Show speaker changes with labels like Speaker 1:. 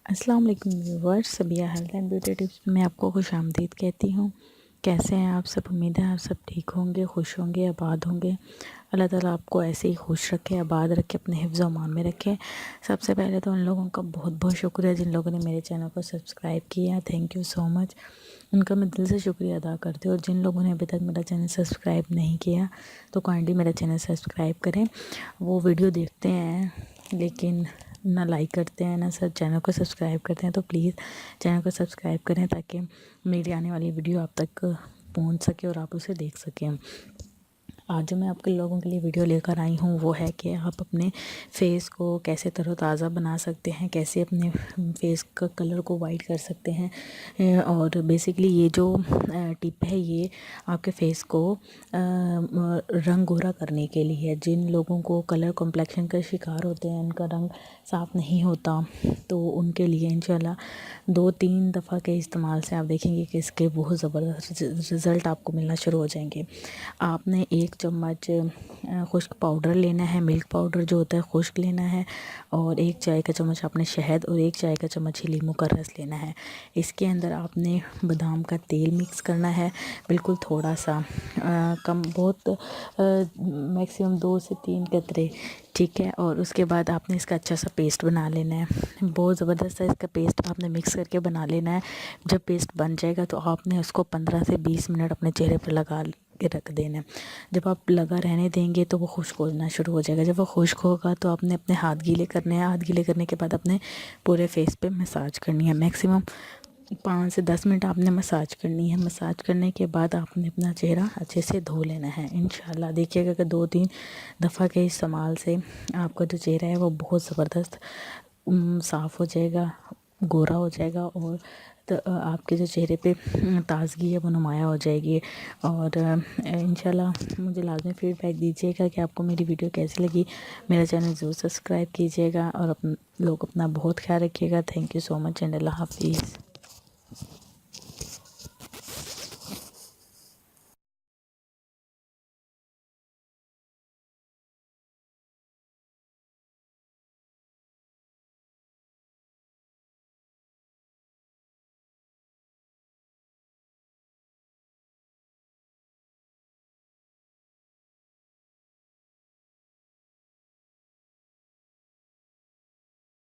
Speaker 1: अस्सलाम वालेकुम viewers, Sabiya health and beauty tips में आपको खुशामदीद कहती हूँ। कैसे हैं आप सब? उम्मीद है आप सब ठीक होंगे, खुश होंगे, आबाद होंगे। अल्लाह ताला आपको ऐसे ही खुश रखे, आबाद रखे, अपने हिफ्ज़ और अमान में रखे। सबसे पहले तो उन लोगों का बहुत बहुत शुक्रिया जिन लोगों ने मेरे चैनल को सब्सक्राइब किया। थैंक यू सो मच, उनका मैं दिल से शुक्रिया अदा करती हूँ। और जिन लोगों ने अभी तक मेरा चैनल सब्सक्राइब नहीं किया तो काइंडली मेरा चैनल सब्सक्राइब करें। वो वीडियो देखते हैं लेकिन ना लाइक करते हैं ना सर चैनल को सब्सक्राइब करते हैं, तो प्लीज़ चैनल को सब्सक्राइब करें ताकि मेरी आने वाली वीडियो आप तक पहुंच सके और आप उसे देख सकें। आज जो मैं आपके लोगों के लिए वीडियो लेकर आई हूँ वो है कि आप अपने फेस को कैसे तरोताज़ा बना सकते हैं, कैसे अपने फेस का कलर को वाइट कर सकते हैं। और बेसिकली ये जो टिप है ये आपके फेस को रंग गोरा करने के लिए है। जिन लोगों को कलर कॉम्प्लेक्शन का शिकार होते हैं, उनका रंग साफ़ नहीं होता, तो उनके लिए इंशाल्लाह 2-3 दफ़ा के इस्तेमाल से आप देखेंगे कि इसके बहुत ज़बरदस्त रिज़ल्ट आपको मिलना शुरू हो जाएंगे। आपने 1 चम्मच खुश्क पाउडर लेना है, मिल्क पाउडर जो होता है खुश्क लेना है, और 1 चाय का चम्मच आपने शहद और 1 चाय का चम्मच ही लीमू का रस लेना है। इसके अंदर आपने बादाम का तेल मिक्स करना है, बिल्कुल थोड़ा सा, कम बहुत, मैक्सिमम 2 से 3 कतरे, ठीक है। और उसके बाद आपने इसका अच्छा सा पेस्ट बना लेना है। बहुत ज़बरदस्त सा इसका पेस्ट आपने मिक्स करके बना लेना है। जब पेस्ट बन जाएगा तो आपने उसको 15 से 20 मिनट अपने चेहरे पर लगा के रख देना है। जब आप लगा रहने देंगे तो वो खुश्क होना शुरू हो जाएगा। जब वो खुश्क होगा तो आपने अपने हाथ गीले करने हैं। हाथ गीले करने के बाद अपने पूरे फेस पे मसाज करनी है। मैक्सिमम 5 से 10 मिनट आपने मसाज करनी है। मसाज करने के बाद आपने अपना चेहरा अच्छे से धो लेना है। इंशाल्लाह देखिएगा कि 2-3 दफ़ा के इस्तेमाल से आपका जो चेहरा है वो बहुत ज़बरदस्त साफ़ हो जाएगा, गोरा हो जाएगा, और तो आपके जो चेहरे पे ताज़गी है वो नुमाया हो जाएगी। और इंशाल्लाह मुझे लाज़मी फ़ीडबैक दीजिएगा कि आपको मेरी वीडियो कैसी लगी। मेरा चैनल ज़रूर सब्सक्राइब कीजिएगा और लोग अपना बहुत ख्याल रखिएगा। Thank you so much and अल्लाह हाफ़िज़।